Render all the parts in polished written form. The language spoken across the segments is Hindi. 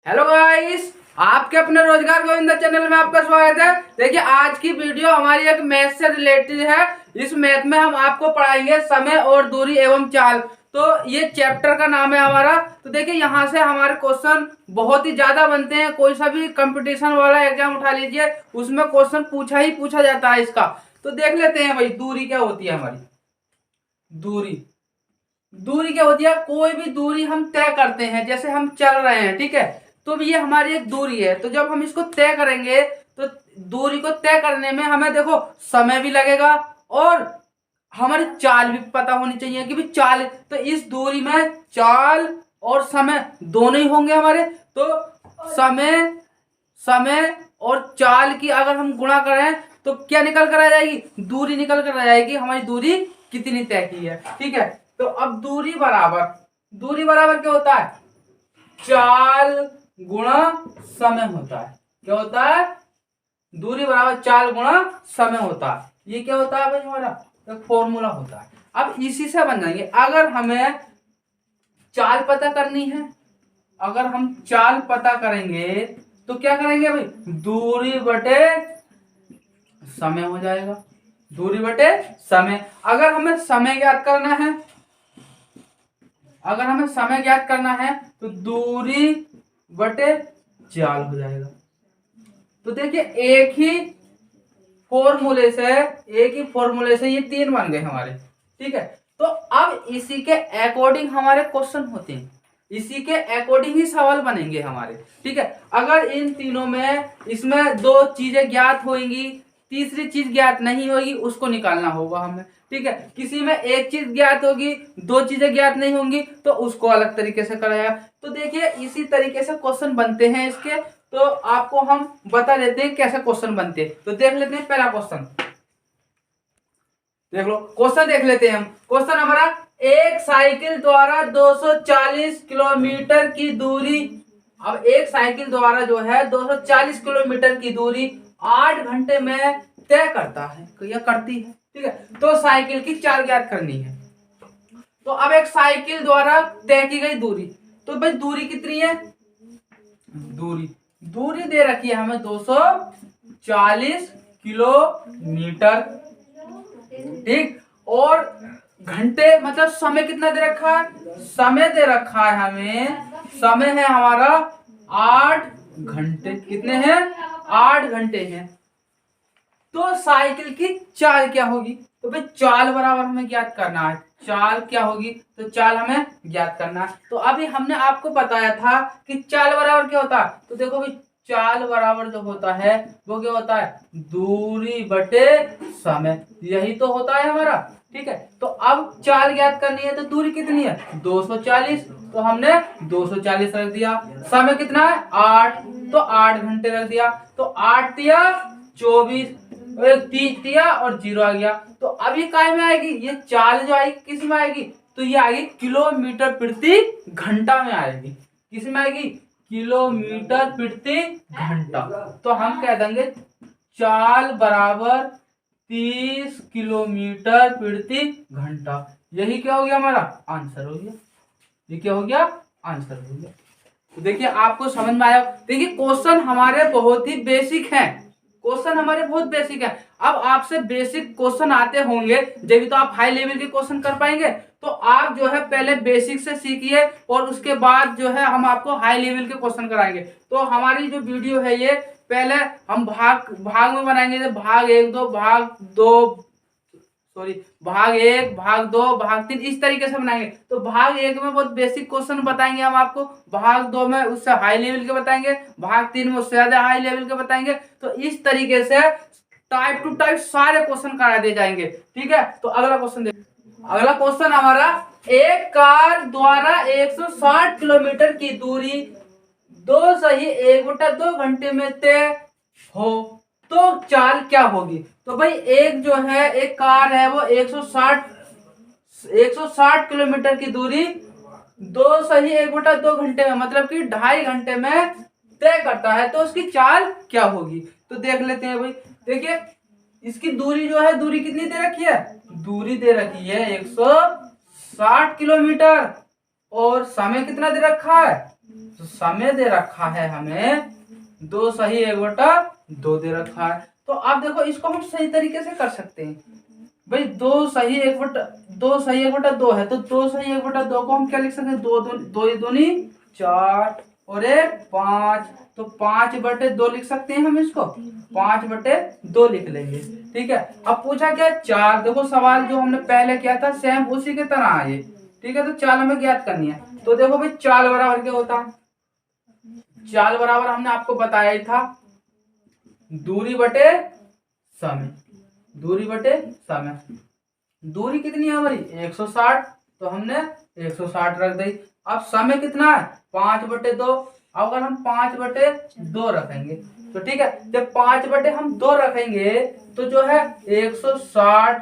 हेलो गाइस, आपके अपने रोजगार गोविंदा चैनल में आपका स्वागत है। देखिए, आज की वीडियो हमारी एक मैथ से रिलेटेड है। इस मैथ में हम आपको पढ़ाएंगे समय और दूरी एवं चाल। तो ये चैप्टर का नाम है हमारा। तो देखिए, यहाँ से हमारे क्वेश्चन बहुत ही ज्यादा बनते हैं। कोई सा भी कंपटीशन वाला एग्जाम उठा लीजिए, उसमें क्वेश्चन पूछा ही पूछा जाता है इसका। तो देख लेते हैं भाई, दूरी क्या होती है हमारी। दूरी दूरी क्या होती है? कोई भी दूरी हम तय करते हैं, जैसे हम चल रहे हैं, ठीक है। तो ये हमारी एक दूरी है। तो जब हम इसको तय करेंगे तो दूरी को तय करने में हमें देखो समय भी लगेगा और हमारी चाल भी पता होनी चाहिए कि भी चाल। तो इस दूरी में चाल और समय दोनों ही होंगे हमारे। तो समय समय और चाल की अगर हम गुणा करें तो क्या निकल कर आ जाएगी? दूरी निकल कर आ जाएगी। हमारी दूरी कितनी तय की है, ठीक है। तो अब दूरी बराबर क्या होता है? चाल गुणा समय होता है। क्या होता है? दूरी बराबर चाल गुणा समय होता है। ये क्या होता है भाई? हमारा एक फॉर्मूला होता है। अब इसी से बन जाएंगे। अगर हमें चाल पता करनी है, अगर हम चाल पता करेंगे तो क्या करेंगे भाई? दूरी बटे समय हो जाएगा। दूरी बटे समय। अगर हमें समय ज्ञात करना है, तो दूरी बटे चाल हो जाएगा। तो देखिए, एक ही फॉर्मूले से ये तीन बन गए हमारे, ठीक है। तो अब इसी के अकॉर्डिंग हमारे क्वेश्चन होते हैं, इसी के अकॉर्डिंग ही सवाल बनेंगे हमारे, ठीक है। अगर इन तीनों में इसमें दो चीजें ज्ञात होंगी, तीसरी चीज ज्ञात नहीं होगी, उसको निकालना होगा हमें, ठीक है। किसी में एक चीज ज्ञात होगी, दो चीजें ज्ञात नहीं होंगी, तो उसको अलग तरीके से कराया। तो देखिए, इसी तरीके से क्वेश्चन बनते हैं इसके। तो आपको हम बता देते हैं कैसे क्वेश्चन बनते हैं। तो देख लेते हैं पहला क्वेश्चन। देख लो क्वेश्चन, देख लेते हैं हम। क्वेश्चन हमारा, एक साइकिल द्वारा 240 किलोमीटर की दूरी। अब एक साइकिल द्वारा जो है 240 किलोमीटर की दूरी 8 घंटे में तय करता है या करती है, ठीक है। तो साइकिल की चाल ज्ञात करनी है। तो अब एक साइकिल द्वारा तय की गई दूरी, तो भाई दूरी कितनी है? दूरी दे रखी है हमें 240 किलोमीटर, ठीक। और घंटे मतलब समय कितना दे रखा है? समय दे रखा है हमें, समय है हमारा 8 घंटे। कितने हैं? 8 घंटे हैं। तो साइकिल की चाल क्या होगी? तो भाई चाल बराबर हमें ज्ञात करना है। चाल क्या होगी? तो चाल हमें ज्ञात करना है। तो अभी हमने आपको बताया था कि चाल बराबर क्या होता है। तो देखो भाई, चाल बराबर जो होता है वो क्या होता है? दूरी बटे समय। यही तो होता है हमारा, ठीक है। तो अब चाल ज्ञात करनी है, तो दूरी कितनी है? 240। तो हमने 240 रख दिया। समय कितना है? 8। तो 8 घंटे रख दिया। तो 8 तिया 24, 30 दिया और 0 आ गया। तो अब ये काय में आएगी? ये चाल जो आएगी किस में आएगी? तो ये आएगी किलोमीटर प्रति घंटा में आएगी। किस में आएगी? किलोमीटर प्रति घंटा। तो हम कह देंगे चाल बराबर 30 किलोमीटर प्रति घंटा। यही क्या हो गया? हमारा आंसर हो गया। ये क्या हो गया? आंसर हो गया। तो देखिए, आपको समझ में आया। देखिए, क्वेश्चन हमारे बहुत ही बेसिक हैं। क्वेश्चन हमारे बहुत बेसिक है। अब आपसे बेसिक क्वेश्चन आते होंगे जब तो आप हाई लेवल के क्वेश्चन कर पाएंगे। तो आप जो है पहले बेसिक से सीखिए और उसके बाद जो है हम आपको हाई लेवल के क्वेश्चन कराएंगे। तो हमारी जो वीडियो है ये पहले हम भाग भाग में बनाएंगे। भाग 1, 2, भाग 1, भाग 2, भाग 3, इस तरीके से बनाएंगे। तो भाग 1 में बहुत बेसिक क्वेश्चन बताएंगे हम आपको, भाग 2 में उससे हाई लेवल के बताएंगे, भाग 3 में उससे ज्यादा हाई लेवल के बताएंगे। तो इस तरीके से टाइप टू टाइप सारे क्वेश्चन करा दिए जाएंगे, ठीक है। तो अगला क्वेश्चन देखिए। अगला क्वेश्चन हमारा, एक कार द्वारा 160 किलोमीटर की दूरी 1/2 घंटे में तय हो तो चाल क्या होगी? तो भाई एक जो है, एक कार है वो 160 किलोमीटर की दूरी 1/2 घंटे में मतलब कि 2.5 घंटे में तय करता है। तो उसकी चाल क्या होगी? तो देख लेते हैं भाई। देखिए, इसकी दूरी जो है, दूरी कितनी दे रखी है? दूरी दे रखी है 160 किलोमीटर और समय कितना दे रखा है? तो समय दे रखा है हमें 2 सही 1/2 दे रखा है। तो आप देखो इसको हम सही तरीके से कर सकते हैं भाई। 2 सही 1/2 है, तो 2 सही 1/2 को हम क्या लिख सकते हैं, 2 दूनी 4 और 1 5, तो 5/2 लिख सकते हैं हम इसको, 5/2 लिख लेंगे। ठीक है, अब पूछा क्या, चाल। देखो सवाल जो हमने पहले किया था सेम उसी के तरह है ये। ठीक है, तो चाल हमें ज्ञात करनी है। तो देखो भाई चाल बराबर क्या होता है, चाल बराबर हमने आपको बताया ही था दूरी बटे समय, दूरी बटे समय। दूरी कितनी है हमारी 160, तो हमने 160 रख दी। अब समय कितना है 5/2। अगर हम 5/2 रखेंगे तो ठीक है, जब 5/2 रखेंगे तो जो है 160,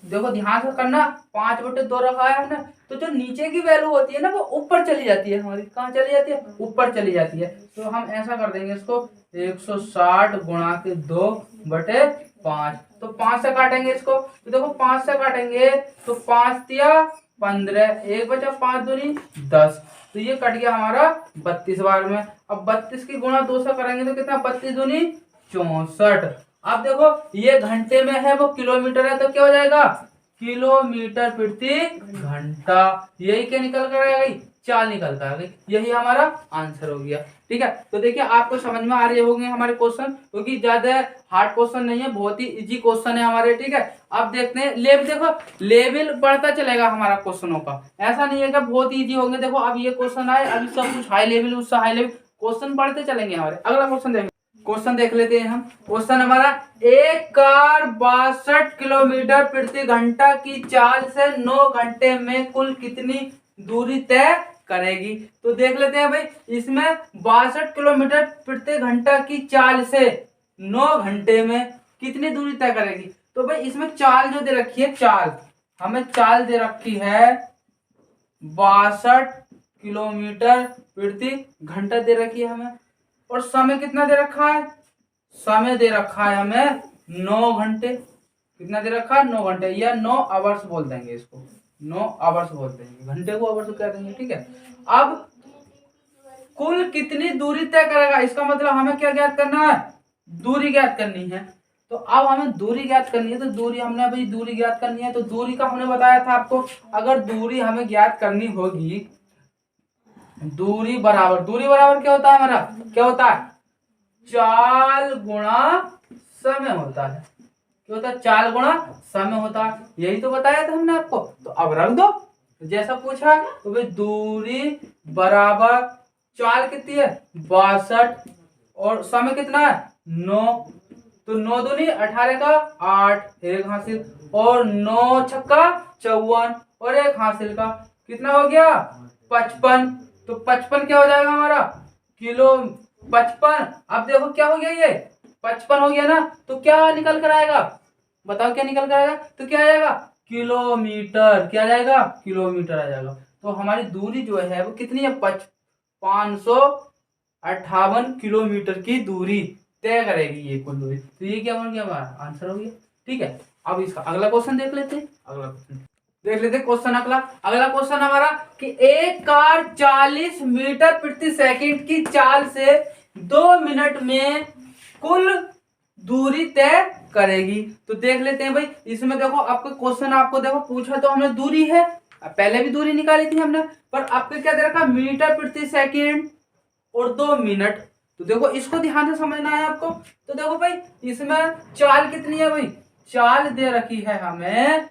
देखो ध्यान से करना, 5/2 रखा है हमने, तो जो नीचे की वैल्यू होती है ना वो ऊपर चली जाती है हमारी। कहाँ चली जाती है, ऊपर चली जाती है। तो हम ऐसा कर देंगे इसको 160 गुणा के 2/5। तो 5 से काटेंगे इसको, तो देखो 5 से काटेंगे तो 5 तिया 15, 1 बचा 5 दूनी 10, तो ये कट गया हमारा 32 बार में। अब 32 की गुणा 2 से करेंगे तो कितना, 32 दूनी 64। अब देखो ये घंटे में है, वो किलोमीटर है, तो क्या हो जाएगा किलोमीटर प्रति घंटा। यही क्या निकल कर आ गई, चाल निकल कर आ गई। यही हमारा आंसर हो गया। ठीक है, तो देखिए आपको समझ में आ रहे होंगे हमारे क्वेश्चन, क्योंकि ज्यादा हार्ड क्वेश्चन नहीं है, बहुत ही इजी क्वेश्चन है हमारे। ठीक है, अब देखते हैं लेवल, देखो लेवल बढ़ता चलेगा हमारा क्वेश्चनों का, ऐसा नहीं है कि बहुत इजी होंगे। देखो अब ये क्वेश्चन आए, अभी सब कुछ हाई लेवल, उससे हाई लेवल क्वेश्चन बढ़ते चलेंगे हमारे। अगला क्वेश्चन देखें, क्वेश्चन देख लेते हैं हम। क्वेश्चन हमारा, एक कार 62 किलोमीटर प्रति घंटा की चाल से 9 घंटे में कुल कितनी दूरी तय करेगी। तो देख लेते हैं भाई, इसमें 62 किलोमीटर प्रति घंटा की चाल से 9 घंटे में कितनी दूरी तय करेगी। तो भाई इसमें चाल जो दे रखी है, चाल हमें चाल दे रखी है 62 किलोमीटर प्रति घंटा दे रखी है हमें, और समय कितना दे रखा है, समय दे रखा है हमें 9 घंटे। कितना दे रखा है 9 घंटे, या 9 आवर्स बोल देंगे इसको, 9 आवर्स बोल देंगे, घंटे को आवर्स कह देंगे। ठीक है, अब कुल कितनी दूरी तय करेगा, इसका मतलब हमें क्या ज्ञात करना है, दूरी ज्ञात करनी है। तो अब हमें दूरी ज्ञात करनी है, तो दूरी हमने भाई दूरी ज्ञात करनी है, तो दूरी का हमने बताया था आपको, अगर दूरी हमें ज्ञात करनी होगी, दूरी बराबर क्या होता है हमारा, क्या होता है चाल गुणा समय होता है। क्या होता है, चाल गुणा समय होता है, यही तो बताया था हमने आपको। तो अब रख दो जैसा पूछा, तो भाई दूरी बराबर चाल कितनी है 62 और समय कितना है 9, तो 9 दूनी 18 का 8, 1 हासिल, और 9 छक्का 54 और 1 हासिल का कितना हो गया 55। तो 55 क्या हो जाएगा हमारा किलो 55। अब देखो क्या हो गया, ये 55 हो गया ना, तो क्या निकल कर आएगा, बताओ क्या निकल कर आएगा, तो क्या आएगा किलोमीटर, क्या आ जाएगा किलोमीटर आ जाएगा। तो हमारी दूरी जो है वो कितनी है 558 किलोमीटर की दूरी तय करेगी ये कुल दूरी। तो ये क्या बन गया हमारा आंसर हो गया। ठीक है, अब इसका अगला क्वेश्चन देख लेते हैं। अगला क्वेश्चन देख लेते हैं, क्वेश्चन अगला क्वेश्चन हमारा कि एक कार 40 मीटर प्रति सेकंड की चाल से 2 मिनट में कुल दूरी तय करेगी। तो देख लेते हैं भाई, इसमें देखो आपको क्वेश्चन, आपको देखो पूछा तो हमने दूरी है, पहले भी दूरी निकाली थी हमने, पर आपको क्या दे रखा मीटर प्रति सेकंड और 2 मिनट। तो देखो इसको ध्यान से समझना है आपको। तो देखो भाई इसमें चाल कितनी है भाई, चाल दे रखी है हमें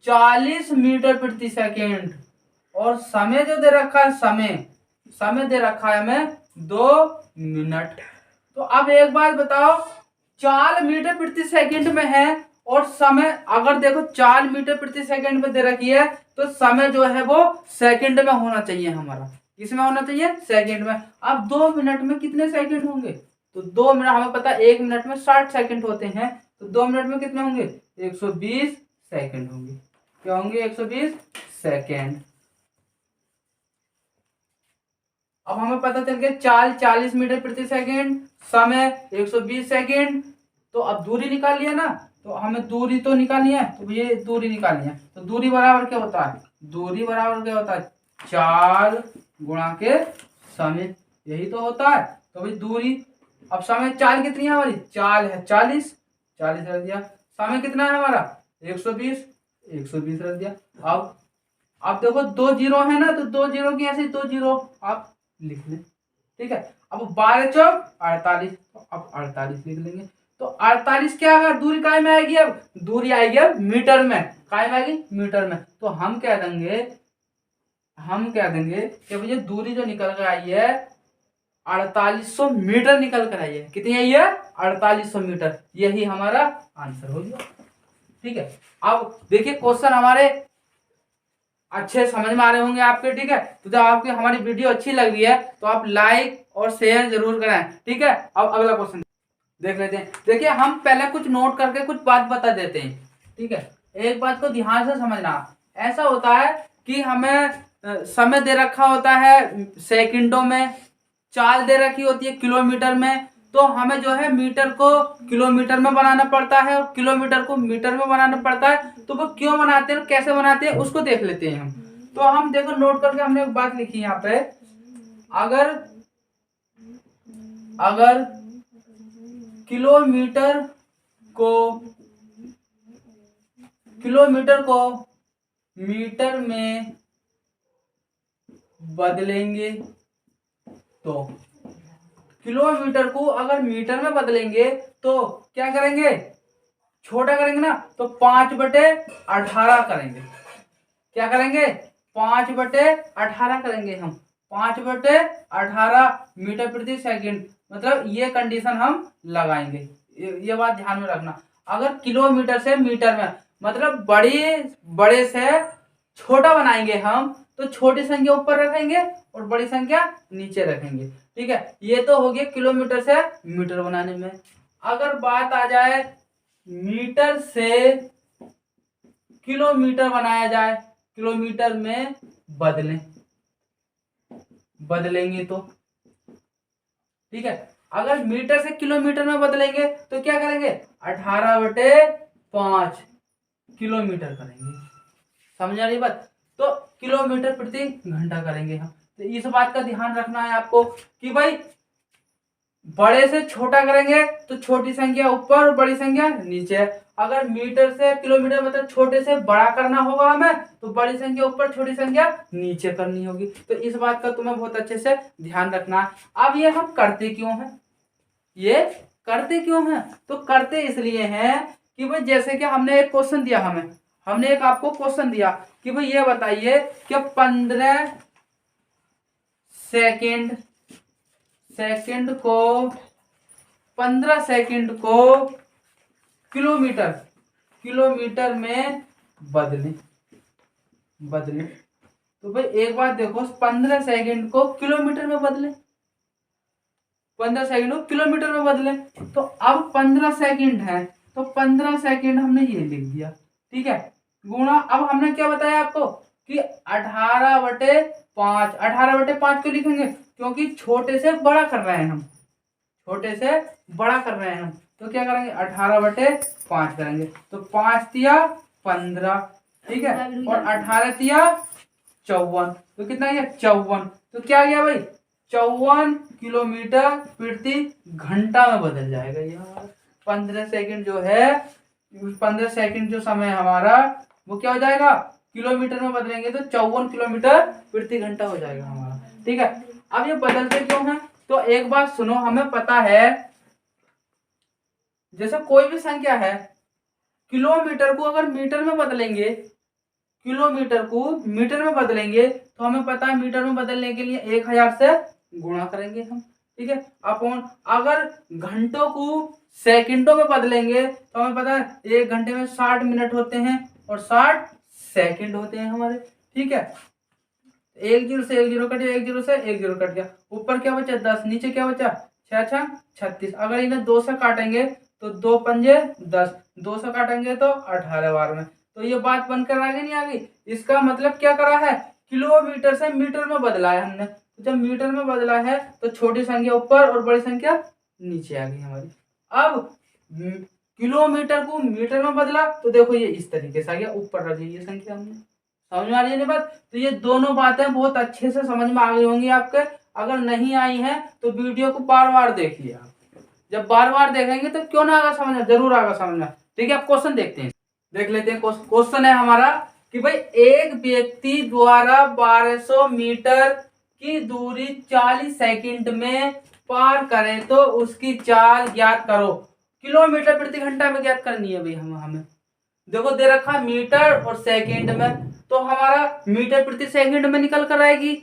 40 मीटर प्रति सेकंड, और समय जो दे रखा है, समय दे रखा है हमें 2 मिनट। तो अब एक बात बताओ, चाल मीटर प्रति सेकंड में है, और समय अगर देखो 4 मीटर प्रति सेकंड में दे रखी है, तो समय जो है वो सेकंड में होना चाहिए हमारा, किसमें होना चाहिए सेकंड में। अब 2 मिनट में कितने सेकंड होंगे, तो 2 मिनट हमें पता है 1 मिनट में 60 सेकंड होते हैं, तो 2 मिनट में कितने होंगे 120 सेकंड होंगे। क्या होंगे 120 सेकंड। अब हमें पता चल गया चाल 40 मीटर प्रति सेकंड, समय 120 सेकंड। तो अब दूरी निकाल लिया ना, तो हमें दूरी तो निकालनी है, तो ये दूरी निकालनी है। तो दूरी बराबर क्या होता है, दूरी बराबर क्या होता है चाल गुणा के समय, यही तो होता है। तो भाई दूरी, अब समय चाल कितनी है हमारी, चाल है 40, 40 रख दिया। समय कितना है हमारा 120, 120 रख दिया। अब देखो दो जीरो है ना, तो दो जीरो की ऐसे दो जीरो आप लिख लें, ठीक है। अब 12 चौक 48, तो अब 48 लिख लेंगे। तो 48 क्या आएगा, दूरी काय में आएगी, अब दूरी आएगी अब मीटर में, काय में आएगी, मीटर में। तो हम कह देंगे कि भैया दूरी जो निकल कर आई है 4800 मीटर निकल कर आई है। कितनी आई है, 4800 मीटर। यही हमारा आंसर हो गया, ठीक है। अब देखिए क्वेश्चन हमारे अच्छे समझ में आ रहे होंगे आपके, ठीक है। तो जब आपकी हमारी वीडियो अच्छी लग रही है तो आप लाइक और शेयर जरूर करें, ठीक है। अब अगला क्वेश्चन देख लेते हैं। देखिए हम पहले कुछ नोट करके कुछ बात बता देते हैं, ठीक है। एक बात को ध्यान से समझना, ऐसा होता है कि हमें समय दे रखा होता है सेकंडों में, चाल दे रखी होती है किलोमीटर में, तो हमें जो है मीटर को किलोमीटर में बनाना पड़ता है और किलोमीटर को मीटर में बनाना पड़ता है। तो वो क्यों बनाते हैं, कैसे बनाते हैं, उसको देख लेते हैं हम। तो हम देखो नोट करके हमने एक बात लिखी यहाँ पे, अगर किलोमीटर को मीटर में बदलेंगे, तो किलोमीटर को अगर मीटर में बदलेंगे तो क्या करेंगे, छोटा करेंगे ना, तो 5/18 करेंगे। क्या करेंगे, 5/18 करेंगे हम, 5/18 मीटर प्रति सेकंड। मतलब ये कंडीशन हम लगाएंगे, ये बात ध्यान में रखना। अगर किलोमीटर से मीटर में, मतलब बड़े से छोटा बनाएंगे हम, तो छोटी संख्या ऊपर रखेंगे और बड़ी संख्या नीचे रखेंगे, ठीक है। ये तो हो गया किलोमीटर से मीटर बनाने में। अगर बात आ जाए मीटर से किलोमीटर बनाया जाए, किलोमीटर में बदलेंगे तो, ठीक है। अगर मीटर से किलोमीटर में बदलेंगे तो क्या करेंगे, 18/5 किलोमीटर करेंगे। समझा रही बात। तो किलोमीटर प्रति घंटा करेंगे हम। तो इस बात का ध्यान रखना है आपको कि भाई बड़े से छोटा करेंगे तो छोटी संख्या ऊपर और बड़ी संख्या नीचे। अगर मीटर से किलोमीटर मतलब छोटे से बड़ा करना होगा हमें, तो बड़ी संख्या ऊपर छोटी संख्या नीचे करनी होगी। तो इस बात का तुम्हें बहुत अच्छे से ध्यान रखना है। अब ये हम करते क्यों हैं, तो करते इसलिए हैं कि भाई जैसे कि हमने एक क्वेश्चन दिया, हमने एक आपको क्वेश्चन दिया कि भाई ये बताइए कि 15 सेकंड को किलोमीटर में बदलें। तो भाई एक बात देखो, 15 सेकंड को किलोमीटर में बदलें, 15 सेकंड को किलोमीटर में बदलें। तो अब 15 सेकंड है, तो 15 सेकंड हमने ये लिख दिया, ठीक है। गुणा, अब हमने क्या बताया आपको कि 18/5, 18/5 क्यों लिखेंगे, क्योंकि छोटे से बड़ा कर रहे हैं हम, तो क्या करेंगे 18/5 करेंगे। तो 5 तिया 15, ठीक है, और 18 तिया 54, तो कितना गया 54। तो क्या गया भाई 54 किलोमीटर प्रति घंटा में बदल जाएगा ये हमारा। 15 सेकंड जो है, 15 सेकंड जो समय हमारा वो क्या हो जाएगा, किलोमीटर में बदलेंगे तो 54 किलोमीटर प्रति घंटा हो जाएगा हमारा, ठीक है। अब ये बदलते क्यों है, तो एक बात सुनो, हमें पता है जैसे कोई भी संख्या है, किलोमीटर को अगर मीटर में बदलेंगे, तो हमें पता है मीटर में बदलने के लिए 1000 से गुणा करेंगे हम, ठीक है। अपॉन, अगर घंटों को सेकंडों में बदलेंगे तो हमें पता है 1 घंटे में 60 मिनट होते हैं और 60 सेकंड होते हैं हमारे, ठीक है। 1 0 से 1 0 कट गया, 1 0 से 1 0 कट गया, ऊपर क्या बचा 10, नीचे क्या बचा 6 6 36। अगर इन्हें 2 से काटेंगे तो 2 पंजे 10, 2 से काटेंगे तो 18 बार में। तो ये बात बनकर आगे नहीं आ गई। इसका मतलब क्या करा है, किलोमीटर से मीटर में बदला है हमने। तो जब मीटर में बदला है तो छोटी संख्या ऊपर और बड़ी संख्या नीचे आ गई हमारी। अब किलोमीटर को मीटर में बदला तो देखो ये इस तरीके से आ गया, ऊपर रख ये संख्या हमने। समझ में आ रही है बात। तो ये दोनों बातें बहुत अच्छे से समझ में आ गई होंगी आपके। अगर नहीं आई है तो वीडियो को बार बार देखिए आप। जब बार बार देखेंगे तो क्यों ना आगा समझना, जरूर आगा समझना। ठीक है, अब क्वेश्चन देखते हैं, देख लेते हैं। क्वेश्चन है हमारा कि भाई एक व्यक्ति द्वारा 1200 मीटर की दूरी 40 सेकंड में पार करे तो उसकी चाल ज्ञात करो। किलोमीटर प्रति घंटा में ज्ञात करनी है भाई हमें। देखो दे रखा मीटर और सेकंड में, तो हमारा मीटर प्रति सेकंड में निकल कर आएगी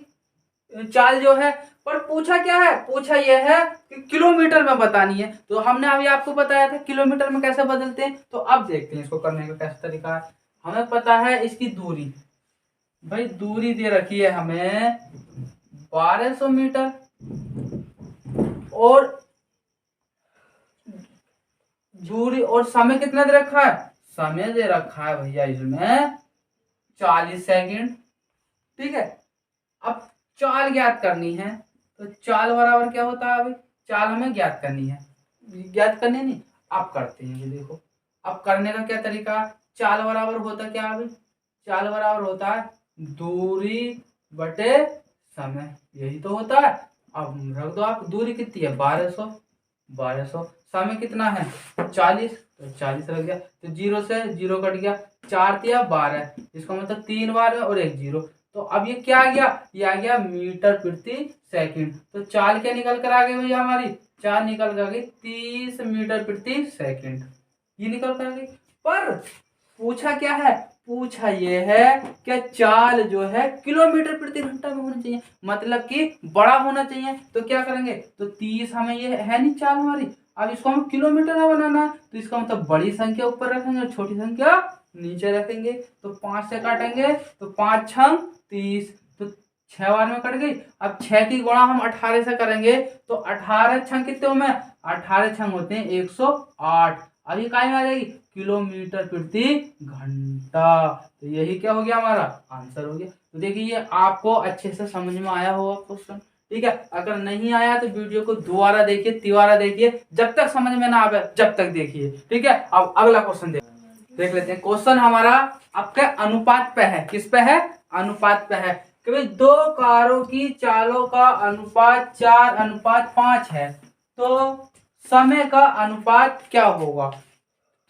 चाल जो है। पर पूछा क्या है, पूछा यह है कि किलोमीटर में बतानी है। तो हमने अभी आपको बताया था किलोमीटर में कैसे बदलते हैं। तो अब देखते हैं इसको करने का कैसा तरीका है। हमें पता है इसकी दूरी, भाई दूरी दे रखी है हमें 1200 मीटर, और दूरी और समय कितना दे रखा है, समय दे रखा है भैया इसमें 40 सेकंड। ठीक है, अब चाल ज्ञात करनी है, तो चाल बराबर क्या होता है भाई, चाल हमें ज्ञात करनी है, ज्ञात करनी नहीं, अब करते हैं। ये देखो अब करने का क्या तरीका, चाल बराबर होता क्या है भाई, चाल बराबर होता है दूरी बटे समय, यही तो होता है। अब रख दो आप, दूरी कितनी है 1200, समय कितना है 40, तो 40 रख गया, तो जीरो से जीरो कट गया, 4 तिया 12, इसका मतलब 3 बार है और 1 जीरो। तो अब ये क्या आ गया, ये आ गया मीटर प्रति सेकंड। तो चाल क्या निकल कर आ गई भैया हमारी, चाल निकल कर आ गई 30 मीटर प्रति सेकंड, ये निकल कर आ गई। पर पूछा क्या है, पूछा ये है कि चाल जो है किलोमीटर प्रति घंटा में होना चाहिए, मतलब कि बड़ा होना चाहिए। तो क्या करेंगे, तो 30 हमें ये है नहीं चाल हमारी, अब इसको हम किलोमीटर में बनाना है, तो इसका मतलब बड़ी संख्या ऊपर रखेंगे और छोटी संख्या नीचे रखेंगे। तो 5 से काटेंगे तो 5 छंग 30, तो 6 बार में कट गई। अब 6 की गुणा हम 18 से करेंगे, तो 18 छंग कितने हो में, 18 छंग होते हैं 108। अब ये काय में आ जाएगी, किलोमीटर प्रति घंटा। तो यही क्या हो गया, हमारा आंसर हो गया। तो देखिए ये आपको अच्छे से समझ में आया होगा क्वेश्चन। ठीक है, अगर नहीं आया तो वीडियो को दोबारा देखिए, तिबारा देखिए, जब तक समझ में ना आवे जब तक देखिए। ठीक है, अब अगला क्वेश्चन देख लेते हैं। क्वेश्चन हमारा आपके अनुपात पे है, किस पे है, अनुपात पे है कि भाई दो कारों की चालों का अनुपात 4:5 है, तो समय का अनुपात क्या होगा।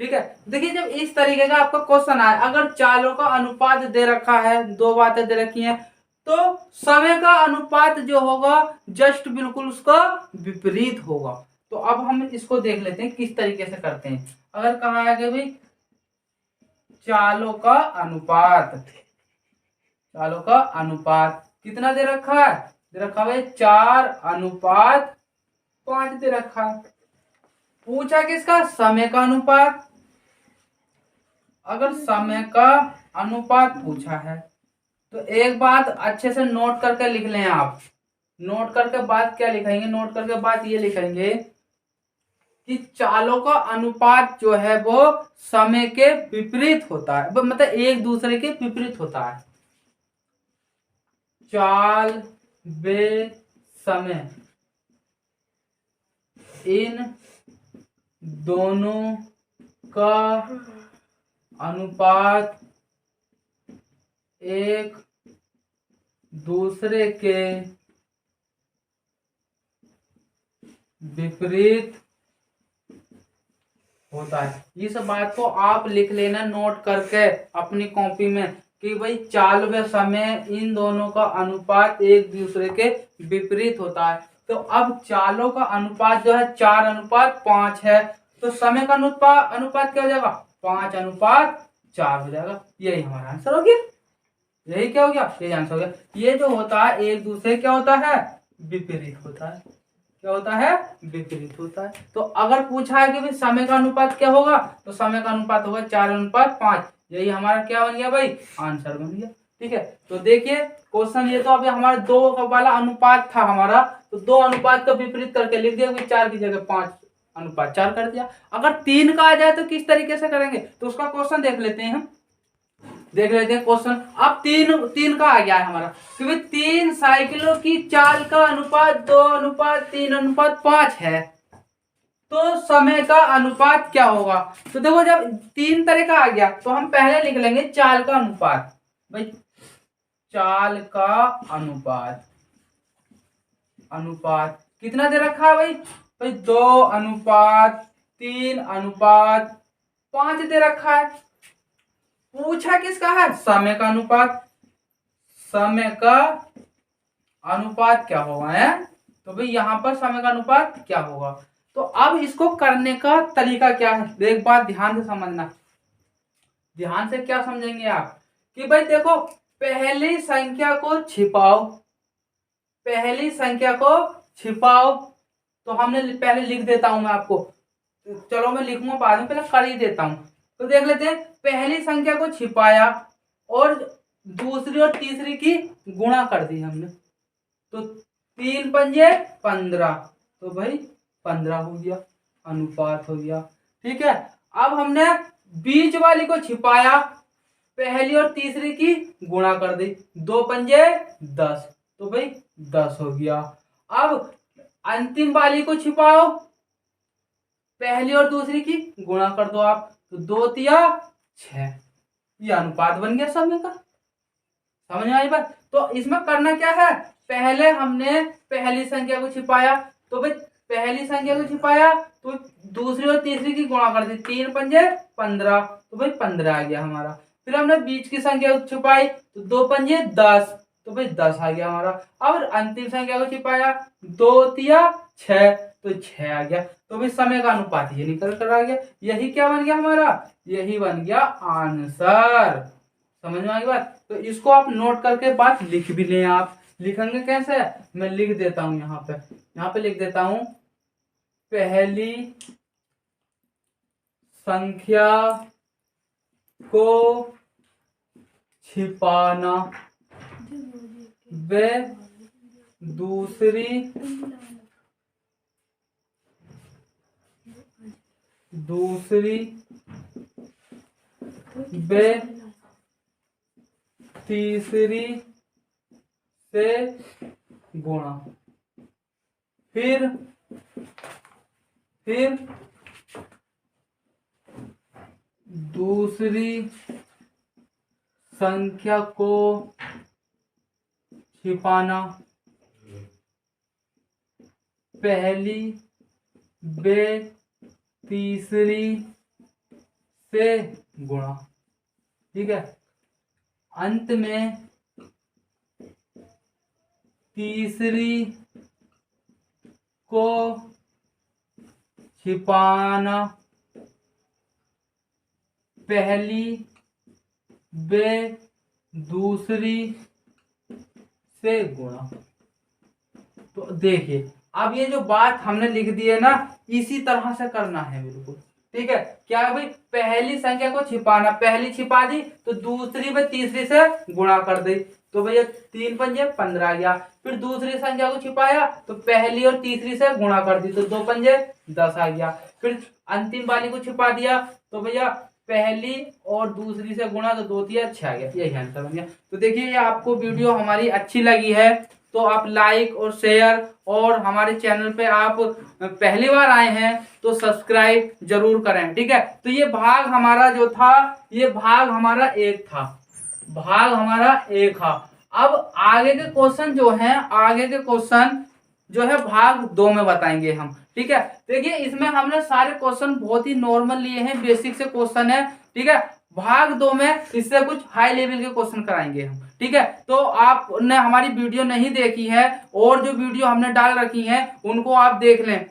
ठीक है, देखिए जब इस तरीके का आपका क्वेश्चन आए, अगर चालों का अनुपात दे रखा है, दो बातें दे रखी हैं, तो समय का अनुपात जो होगा जस्ट बिल्कुल उसका विपरीत होगा। तो अब हम इसको देख लेते हैं किस तरीके से करते हैं। अगर कहा है कि भाई चालों का अनुपात, चालों का अनुपात कितना दे रखा है, दे रखा है 4:5 दे रखा है। पूछा किसका, समय का अनुपात। अगर समय का अनुपात पूछा है तो एक बात अच्छे से नोट करके लिख लें आप। नोट करके बाद क्या लिखेंगे, नोट करके बाद ये लिखेंगे कि चालों का अनुपात जो है वो समय के विपरीत होता है, मतलब एक दूसरे के विपरीत होता है। चाल बे समय, इन दोनों का अनुपात एक दूसरे के विपरीत होता है। इस बात को आप लिख लेना नोट करके अपनी कॉपी में कि भाई चाल व समय इन दोनों का अनुपात एक दूसरे के विपरीत होता है। तो अब चालों का अनुपात जो है 4:5 है, तो समय का अनुपात क्या हो जाएगा 5:4 हो जाएगा। यही हमारा आंसर हो गया, यही क्या हो गया, यही आंसर हो गया। ये जो होता है एक दूसरे क्या होता है, विपरीत होता है, क्या होता है, विपरीत होता है। तो अगर पूछा है कि भाई समय का अनुपात क्या होगा, तो समय का अनुपात होगा 4:5, यही हमारा क्या बन गया भाई, आंसर बन गया। ठीक है, तो देखिए क्वेश्चन ये तो अभी हमारा 2 वाला अनुपात था हमारा, तो 2 अनुपात का विपरीत करके लिख दिया, 4 की जगह 5:4 कर दिया। अगर 3 का आ जाए तो किस तरीके से करेंगे, तो उसका क्वेश्चन देख लेते हैं हम, देख लेते हैं क्वेश्चन। अब 3 का आ गया है हमारा, क्योंकि 3 साइकिलों की चाल का अनुपात 2:3:5 है, तो समय का अनुपात क्या होगा। तो देखो जब 3 तरह का आ गया तो हम पहले लिख लेंगे चाल का अनुपात, भाई चाल का अनुपात, अनुपात कितना दे रखा है भाई? भाई 2:3:5 दे रखा है। पूछा किसका है? समय का अनुपात। समय का अनुपात क्या होगा है? तो भाई यहाँ पर समय का अनुपात क्या होगा? तो अब इसको करने का तरीका क्या है? एक बात ध्यान से समझना। ध्यान से क्या समझेंगे आप कि भाई देखो, पहली संख्या को छिपाओ, पहली संख्या को छिपाओ। तो हमने पहले लिख देता हूं मैं आपको, चलो मैं लिखूंगा बाद में, पहले कर ही देता हूं। तो देख लेते हैं, पहली संख्या को छिपाया और दूसरी और तीसरी की गुणा कर दी हमने, तो 3×5 = 15, तो भाई 15 हो गया, अनुपात हो गया। ठीक है, अब हमने बीच वाली को छिपाया, पहली और तीसरी की गुणा कर दी, 2×5 = 10, तो भाई 10 हो गया। अब अंतिम वाली को छिपाओ, पहली और दूसरी की गुणा कर दो आप, तो 2×3=6, ये अनुपात बन गया समय का। समझ में आई बात? तो इसमें करना क्या है? पहले हमने पहली संख्या को छिपाया, तो भाई पहली संख्या को छिपाया तो दूसरी और तीसरी की गुणा कर दी, 3×5 = 15, तो भाई 15 आ गया हमारा। फिर हमने बीच की संख्या को छिपाई, तो 2×5 = 10, तो भाई 10 आ गया हमारा। अब अंतिम संख्या को छिपाया, 2×3=6, तो 6 आ गया। तो भाई समय का अनुपात ये निकल कर आ गया। यही क्या बन गया हमारा? यही बन गया आंसर। समझ में आई बात? तो इसको आप नोट करके बात लिख भी लें। आप लिखेंगे कैसे? मैं लिख देता हूं, यहाँ पे लिख देता हूं, पहली संख्या को छिपाना व दूसरी व तीसरी से गुणा, फिर दूसरी संख्या को छिपाना, पहली व तीसरी से गुणा। ठीक है, अंत में तीसरी को छिपाना, पहली व दूसरी से गुणा। तो देखिए, अब ये जो बात हमने लिख दी है ना, इसी तरह से करना है बिल्कुल। ठीक है, क्या भाई? पहली संख्या को छिपाना, पहली छिपा दी तो दूसरी व तीसरी से गुणा कर दी, तो भैया 3×5 = 15 आ गया। फिर दूसरी संख्या को छिपाया तो पहली और तीसरी से गुणा कर दी, तो 2×5 = 10 आ गया। फिर अंतिम वाली को छिपा दिया तो भैया पहली और दूसरी से गुणा, तो 2×3=6 आ गया। यही आंसर बन गया। तो देखिए, ये आपको वीडियो हमारी अच्छी लगी है तो आप लाइक और शेयर, और हमारे चैनल पे आप पहली बार आए हैं तो सब्सक्राइब जरूर करें। ठीक है, तो ये भाग हमारा जो था, ये भाग हमारा 1 था, भाग हमारा 1 था। अब आगे के क्वेश्चन जो हैं, आगे के क्वेश्चन जो है भाग 2 में बताएंगे हम। ठीक है, देखिए इसमें हमने सारे क्वेश्चन बहुत ही नॉर्मल लिए हैं, बेसिक से क्वेश्चन है। ठीक है, भाग 2 में इससे कुछ हाई लेवल के क्वेश्चन कराएंगे हम। ठीक है, तो आपने हमारी वीडियो नहीं देखी है और जो वीडियो हमने डाल रखी है उनको आप देख लें।